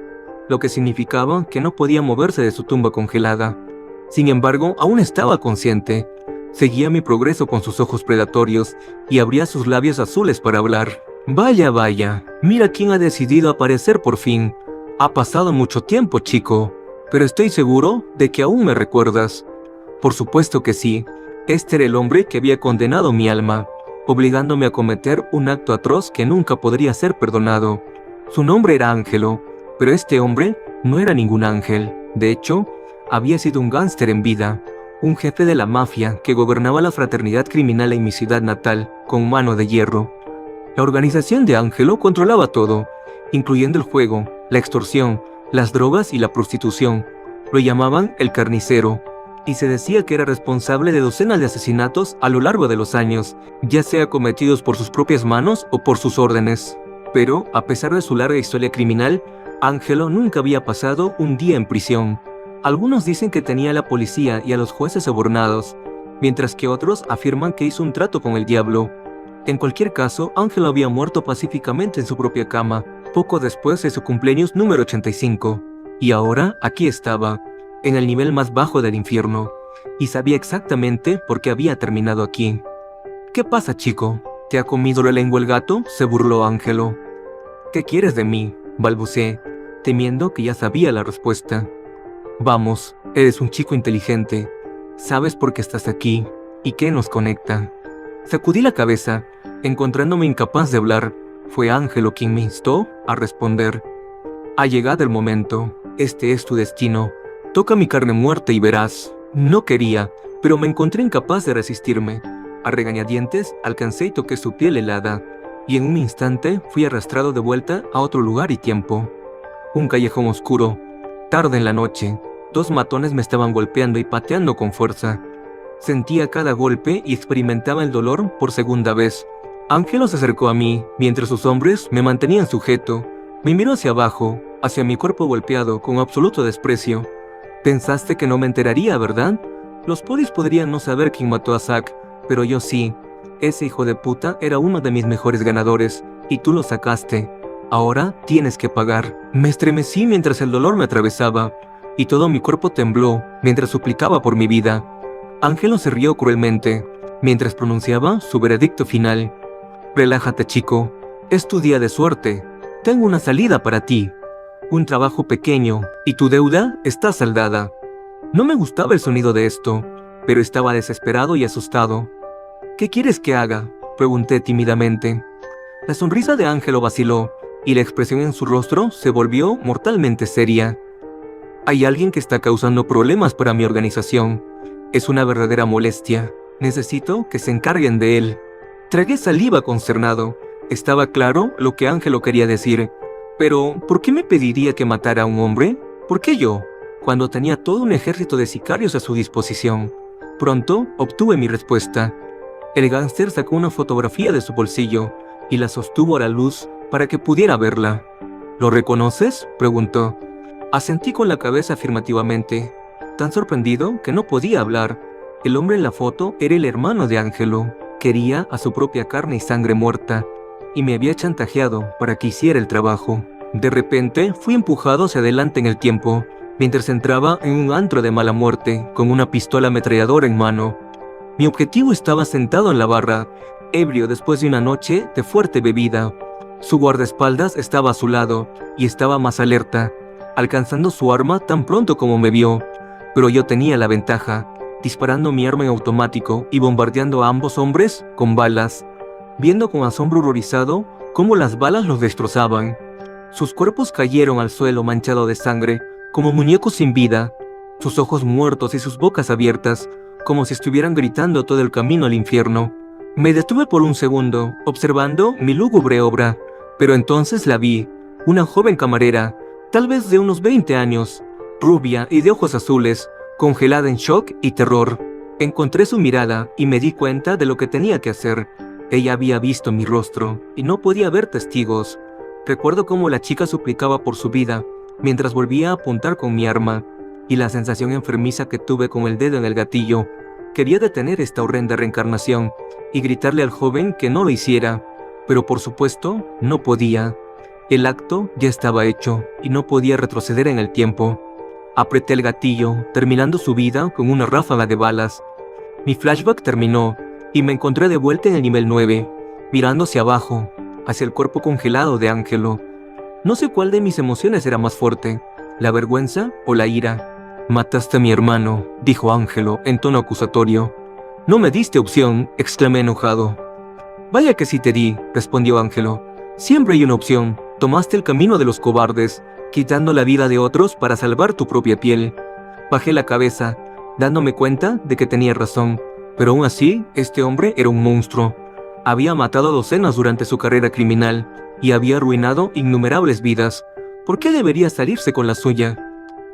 lo que significaba que no podía moverse de su tumba congelada. Sin embargo, aún estaba consciente. Seguía mi progreso con sus ojos predatorios y abría sus labios azules para hablar. «Vaya, vaya, mira quién ha decidido aparecer por fin. Ha pasado mucho tiempo, chico, pero estoy seguro de que aún me recuerdas». Por supuesto que sí. Este era el hombre que había condenado mi alma, obligándome a cometer un acto atroz que nunca podría ser perdonado. Su nombre era Ángelo, pero este hombre no era ningún ángel. De hecho, había sido un gángster en vida, un jefe de la mafia que gobernaba la fraternidad criminal en mi ciudad natal con mano de hierro. La organización de Ángelo controlaba todo, incluyendo el juego, la extorsión, las drogas y la prostitución. Lo llamaban el carnicero, y se decía que era responsable de docenas de asesinatos a lo largo de los años, ya sea cometidos por sus propias manos o por sus órdenes. Pero, a pesar de su larga historia criminal, Ángelo nunca había pasado un día en prisión. Algunos dicen que tenía a la policía y a los jueces sobornados, mientras que otros afirman que hizo un trato con el diablo. En cualquier caso, Ángelo había muerto pacíficamente en su propia cama, poco después de su cumpleaños número 85. Y ahora, aquí estaba, en el nivel más bajo del infierno, y sabía exactamente por qué había terminado aquí. «¿Qué pasa, chico? ¿Te ha comido la lengua el gato?», se burló Ángelo. «¿Qué quieres de mí?», balbuceé, temiendo que ya sabía la respuesta. «Vamos, eres un chico inteligente. Sabes por qué estás aquí y qué nos conecta». Sacudí la cabeza, encontrándome incapaz de hablar. Fue Ángelo quien me instó a responder. «Ha llegado el momento. Este es tu destino. Toca mi carne muerta y verás». No quería, pero me encontré incapaz de resistirme. A regañadientes alcancé y toqué su piel helada, y en un instante fui arrastrado de vuelta a otro lugar y tiempo. Un callejón oscuro. Tarde en la noche, 2 matones me estaban golpeando y pateando con fuerza. Sentía cada golpe y experimentaba el dolor por segunda vez. Ángelo se acercó a mí, mientras sus hombres me mantenían sujeto. Me miró hacia abajo, hacia mi cuerpo golpeado con absoluto desprecio. «Pensaste que no me enteraría, ¿verdad? Los polis podrían no saber quién mató a Zack, pero yo sí. Ese hijo de puta era uno de mis mejores ganadores, y tú lo sacaste. Ahora tienes que pagar». Me estremecí mientras el dolor me atravesaba, y todo mi cuerpo tembló mientras suplicaba por mi vida. Ángelo se rió cruelmente, mientras pronunciaba su veredicto final. «Relájate, chico. Es tu día de suerte. Tengo una salida para ti». un trabajo pequeño, y tu deuda está saldada. No me gustaba el sonido de esto, pero estaba desesperado y asustado. ¿Qué quieres que haga?, pregunté tímidamente. La sonrisa de Ángelo vaciló, y la expresión en su rostro se volvió mortalmente seria. Hay alguien que está causando problemas para mi organización. Es una verdadera molestia. Necesito que se encarguen de él. Tragué saliva consternado. Estaba claro lo que Ángelo quería decir. Pero, ¿por qué me pediría que matara a un hombre? ¿Por qué yo? Cuando tenía todo un ejército de sicarios a su disposición. Pronto obtuve mi respuesta. El gángster sacó una fotografía de su bolsillo y la sostuvo a la luz para que pudiera verla. ¿Lo reconoces?, preguntó. Asentí con la cabeza afirmativamente, tan sorprendido que no podía hablar. El hombre en la foto era el hermano de Ángelo. Quería a su propia carne y sangre muerta, y me había chantajeado para que hiciera el trabajo. De repente, fui empujado hacia adelante en el tiempo, mientras entraba en un antro de mala muerte, con una pistola ametralladora en mano. Mi objetivo estaba sentado en la barra, ebrio después de una noche de fuerte bebida. Su guardaespaldas estaba a su lado, y estaba más alerta, alcanzando su arma tan pronto como me vio. Pero yo tenía la ventaja, disparando mi arma en automático y bombardeando a ambos hombres con balas, viendo con asombro horrorizado cómo las balas los destrozaban. Sus cuerpos cayeron al suelo manchado de sangre, como muñecos sin vida, sus ojos muertos y sus bocas abiertas, como si estuvieran gritando todo el camino al infierno. Me detuve por un segundo, observando mi lúgubre obra, pero entonces la vi, una joven camarera, tal vez de unos 20 años, rubia y de ojos azules, congelada en shock y terror. Encontré su mirada y me di cuenta de lo que tenía que hacer. Ella había visto mi rostro y no podía ver testigos. Recuerdo cómo la chica suplicaba por su vida, mientras volvía a apuntar con mi arma, y la sensación enfermiza que tuve con el dedo en el gatillo. Quería detener esta horrenda reencarnación y gritarle al joven que no lo hiciera, pero por supuesto no podía. El acto ya estaba hecho y no podía retroceder en el tiempo. Apreté el gatillo, terminando su vida con una ráfaga de balas. Mi flashback terminó y me encontré de vuelta en el nivel 9, mirando hacia abajo, hacia el cuerpo congelado de Ángelo. No sé cuál de mis emociones era más fuerte, la vergüenza o la ira. «Mataste a mi hermano», dijo Ángelo en tono acusatorio. «No me diste opción», exclamé enojado. «Vaya que sí te di», respondió Ángelo. «Siempre hay una opción. Tomaste el camino de los cobardes, quitando la vida de otros para salvar tu propia piel». Bajé la cabeza, dándome cuenta de que tenía razón, pero aún así, este hombre era un monstruo. Había matado a docenas durante su carrera criminal y había arruinado innumerables vidas. ¿Por qué debería salirse con la suya?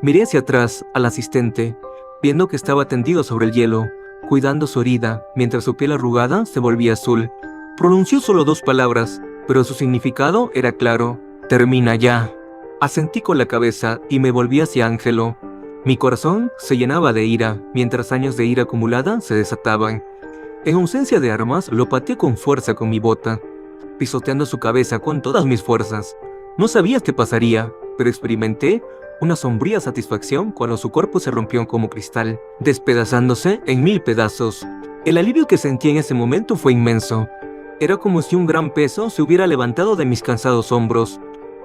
Miré hacia atrás al asistente, viendo que estaba tendido sobre el hielo, cuidando su herida, mientras su piel arrugada se volvía azul. Pronunció solo 2 palabras, pero su significado era claro: «Termina ya». Asentí con la cabeza y me volví hacia Ángelo. Mi corazón se llenaba de ira, mientras años de ira acumulada se desataban. En ausencia de armas, lo pateé con fuerza con mi bota, pisoteando su cabeza con todas mis fuerzas. No sabía qué pasaría, pero experimenté una sombría satisfacción cuando su cuerpo se rompió como cristal, despedazándose en 1000 pedazos. El alivio que sentí en ese momento fue inmenso. Era como si un gran peso se hubiera levantado de mis cansados hombros.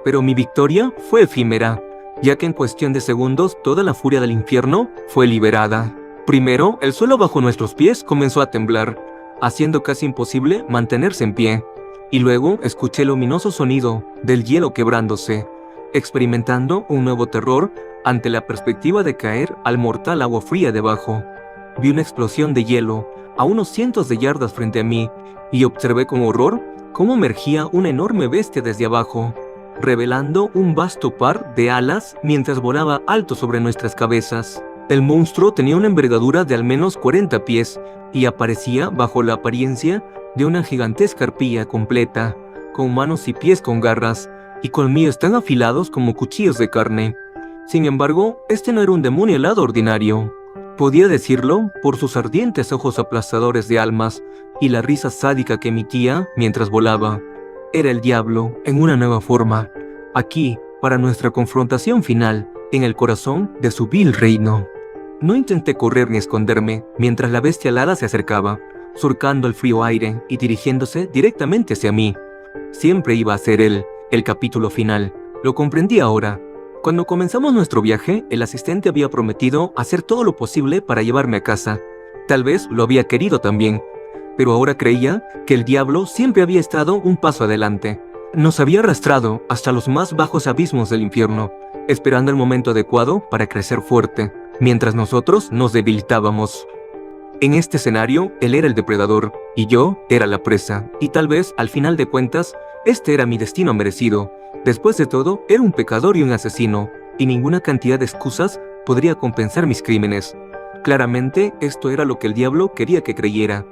Pero mi victoria fue efímera, ya que en cuestión de segundos toda la furia del infierno fue liberada. Primero, el suelo bajo nuestros pies comenzó a temblar, haciendo casi imposible mantenerse en pie. Y luego escuché el ominoso sonido del hielo quebrándose, experimentando un nuevo terror ante la perspectiva de caer al mortal agua fría debajo. Vi una explosión de hielo a unos cientos de yardas frente a mí y observé con horror cómo emergía una enorme bestia desde abajo, revelando un vasto par de alas mientras volaba alto sobre nuestras cabezas. El monstruo tenía una envergadura de al menos 40 pies y aparecía bajo la apariencia de una gigantesca arpía completa, con manos y pies con garras y colmillos tan afilados como cuchillos de carne. Sin embargo, este no era un demonio alado ordinario. Podía decirlo por sus ardientes ojos aplastadores de almas y la risa sádica que emitía mientras volaba. Era el diablo en una nueva forma, aquí para nuestra confrontación final, en el corazón de su vil reino. No intenté correr ni esconderme mientras la bestia alada se acercaba, surcando el frío aire y dirigiéndose directamente hacia mí. Siempre iba a ser él, el capítulo final. Lo comprendí ahora. Cuando comenzamos nuestro viaje, el asistente había prometido hacer todo lo posible para llevarme a casa. Tal vez lo había querido también, pero ahora creía que el diablo siempre había estado un paso adelante. Nos había arrastrado hasta los más bajos abismos del infierno, esperando el momento adecuado para crecer fuerte, mientras nosotros nos debilitábamos. En este escenario, él era el depredador, y yo era la presa, y tal vez, al final de cuentas, este era mi destino merecido. Después de todo, era un pecador y un asesino, y ninguna cantidad de excusas podría compensar mis crímenes. Claramente, esto era lo que el diablo quería que creyera,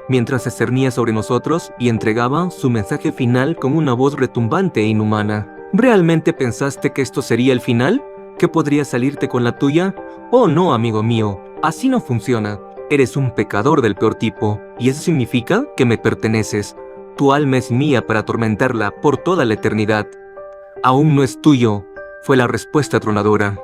mientras se cernía sobre nosotros y entregaba su mensaje final con una voz retumbante e inhumana. ¿Realmente pensaste que esto sería el final? ¿Que podrías salirte con la tuya? Oh no, amigo mío, así no funciona. Eres un pecador del peor tipo, y eso significa que me perteneces. Tu alma es mía para atormentarla por toda la eternidad. Aún no es tuyo, fue la respuesta atronadora.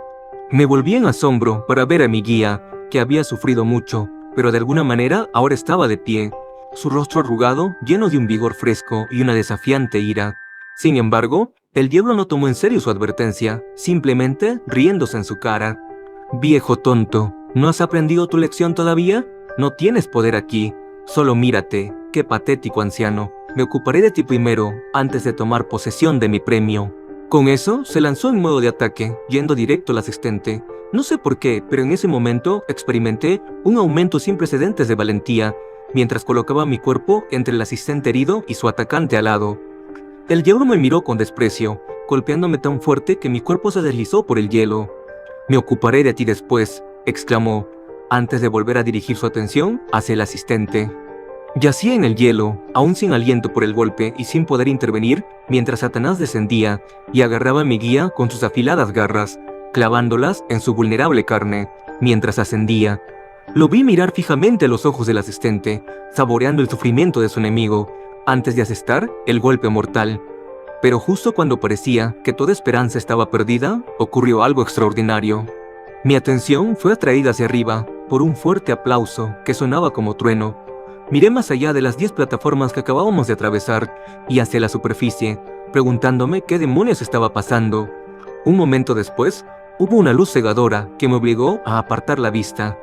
Me volví en asombro para ver a mi guía, que había sufrido mucho, pero de alguna manera ahora estaba de pie, su rostro arrugado, lleno de un vigor fresco y una desafiante ira. Sin embargo, el diablo no tomó en serio su advertencia, simplemente riéndose en su cara. Viejo tonto, ¿no has aprendido tu lección todavía? No tienes poder aquí, solo mírate, qué patético anciano. Me ocuparé de ti primero, antes de tomar posesión de mi premio. Con eso, se lanzó en modo de ataque, yendo directo al asistente. No sé por qué, pero en ese momento experimenté un aumento sin precedentes de valentía, mientras colocaba mi cuerpo entre el asistente herido y su atacante alado. El diablo me miró con desprecio, golpeándome tan fuerte que mi cuerpo se deslizó por el hielo. «Me ocuparé de ti después», exclamó, antes de volver a dirigir su atención hacia el asistente. Yacía en el hielo, aún sin aliento por el golpe y sin poder intervenir, mientras Satanás descendía y agarraba a mi guía con sus afiladas garras, clavándolas en su vulnerable carne, mientras ascendía. Lo vi mirar fijamente a los ojos del asistente, saboreando el sufrimiento de su enemigo, antes de asestar el golpe mortal. Pero justo cuando parecía que toda esperanza estaba perdida, ocurrió algo extraordinario. Mi atención fue atraída hacia arriba por un fuerte aplauso que sonaba como trueno. Miré más allá de las 10 plataformas que acabábamos de atravesar y hacia la superficie, preguntándome qué demonios estaba pasando. Un momento después, hubo una luz cegadora que me obligó a apartar la vista,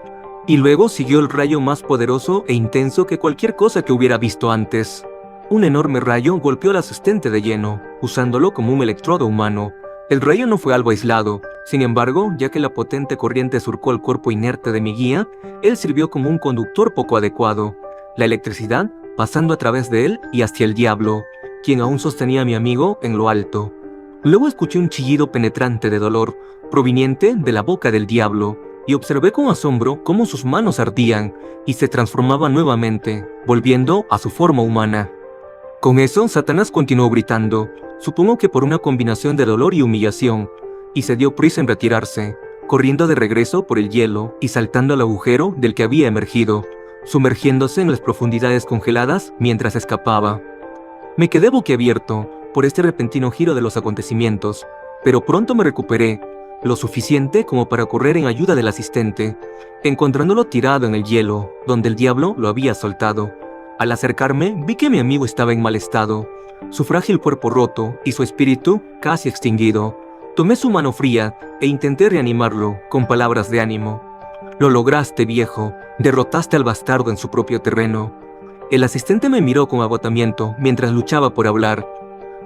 y luego siguió el rayo más poderoso e intenso que cualquier cosa que hubiera visto antes. Un enorme rayo golpeó al asistente de lleno, usándolo como un electrodo humano. El rayo no fue algo aislado, sin embargo, ya que la potente corriente surcó el cuerpo inerte de mi guía, él sirvió como un conductor poco adecuado, la electricidad pasando a través de él y hacia el diablo, quien aún sostenía a mi amigo en lo alto. Luego escuché un chillido penetrante de dolor, proveniente de la boca del diablo, y observé con asombro cómo sus manos ardían y se transformaban nuevamente, volviendo a su forma humana. Con eso, Satanás continuó gritando, supongo que por una combinación de dolor y humillación, y se dio prisa en retirarse, corriendo de regreso por el hielo y saltando al agujero del que había emergido, sumergiéndose en las profundidades congeladas mientras escapaba. Me quedé boquiabierto por este repentino giro de los acontecimientos, pero pronto me recuperé, lo suficiente como para correr en ayuda del asistente, encontrándolo tirado en el hielo, donde el diablo lo había soltado. Al acercarme, vi que mi amigo estaba en mal estado, su frágil cuerpo roto y su espíritu casi extinguido. Tomé su mano fría e intenté reanimarlo con palabras de ánimo. «Lo lograste, viejo, derrotaste al bastardo en su propio terreno». El asistente me miró con agotamiento mientras luchaba por hablar.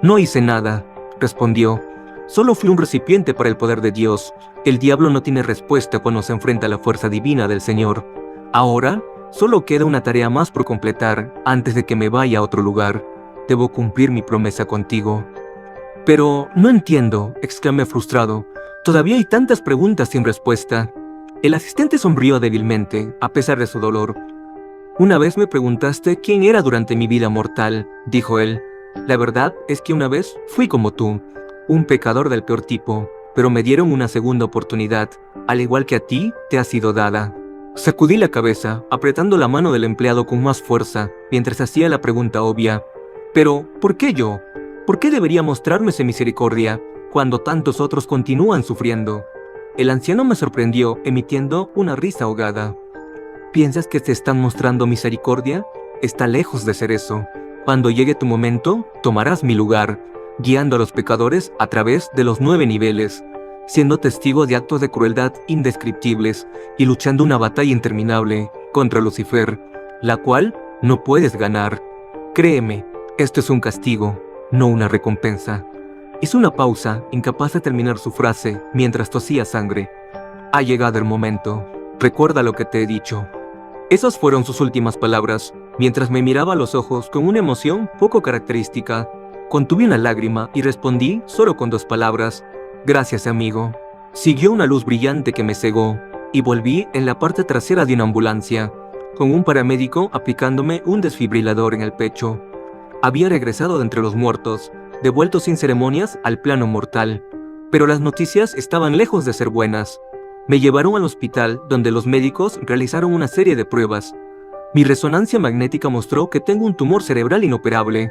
«No hice nada», respondió. «Solo fui un recipiente para el poder de Dios. El diablo no tiene respuesta cuando se enfrenta a la fuerza divina del Señor. Ahora, solo queda una tarea más por completar antes de que me vaya a otro lugar. Debo cumplir mi promesa contigo». «Pero no entiendo», exclamé frustrado. «Todavía hay tantas preguntas sin respuesta». El asistente sonrió débilmente, a pesar de su dolor. «Una vez me preguntaste quién era durante mi vida mortal», dijo él. «La verdad es que una vez fui como tú, un pecador del peor tipo, pero me dieron una segunda oportunidad, al igual que a ti te ha sido dada». Sacudí la cabeza, apretando la mano del empleado con más fuerza, mientras hacía la pregunta obvia. «Pero, ¿por qué yo? ¿Por qué debería mostrarme esa misericordia, cuando tantos otros continúan sufriendo?» El anciano me sorprendió, emitiendo una risa ahogada. ¿Piensas que te están mostrando misericordia? Está lejos de ser eso. Cuando llegue tu momento, tomarás mi lugar, guiando a los pecadores a través de los 9 niveles. siendo testigo de actos de crueldad indescriptibles y luchando una batalla interminable contra Lucifer, la cual no puedes ganar. Créeme, esto es un castigo, no una recompensa. Hizo una pausa, incapaz de terminar su frase, mientras tosía sangre. Ha llegado el momento. Recuerda lo que te he dicho. Esas fueron sus últimas palabras, mientras me miraba a los ojos con una emoción poco característica. Contuve una lágrima y respondí solo con 2 palabras: gracias, amigo. Siguió una luz brillante que me cegó, y volví en la parte trasera de una ambulancia, con un paramédico aplicándome un desfibrilador en el pecho. Había regresado de entre los muertos, devuelto sin ceremonias al plano mortal. Pero las noticias estaban lejos de ser buenas. Me llevaron al hospital, donde los médicos realizaron una serie de pruebas. Mi resonancia magnética mostró que tengo un tumor cerebral inoperable,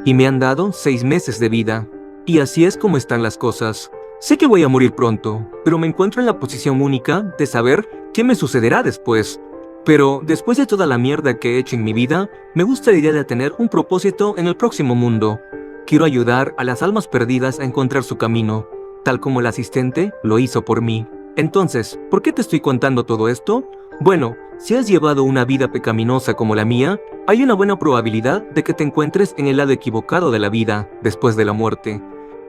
y me han dado 6 meses de vida. Y así es como están las cosas. Sé que voy a morir pronto, pero me encuentro en la posición única de saber qué me sucederá después. Pero después de toda la mierda que he hecho en mi vida, me gusta la idea de tener un propósito en el próximo mundo. Quiero ayudar a las almas perdidas a encontrar su camino, tal como el asistente lo hizo por mí. Entonces, ¿por qué te estoy contando todo esto? Bueno, si has llevado una vida pecaminosa como la mía, hay una buena probabilidad de que te encuentres en el lado equivocado de la vida, después de la muerte.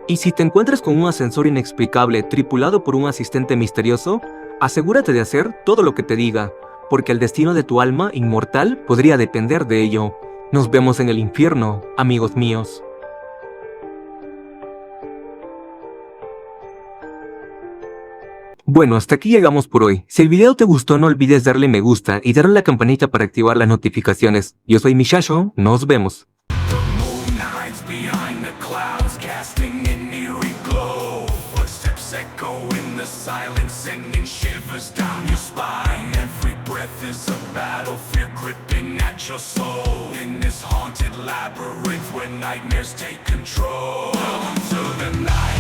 Y si te encuentras con un ascensor inexplicable tripulado por un asistente misterioso, asegúrate de hacer todo lo que te diga, porque el destino de tu alma inmortal podría depender de ello. Nos vemos en el infierno, amigos míos. Bueno, hasta aquí llegamos por hoy. Si el video te gustó, no olvides darle me gusta y darle a la campanita para activar las notificaciones. Yo soy Mishasho, nos vemos. Nightmares take control. To the night.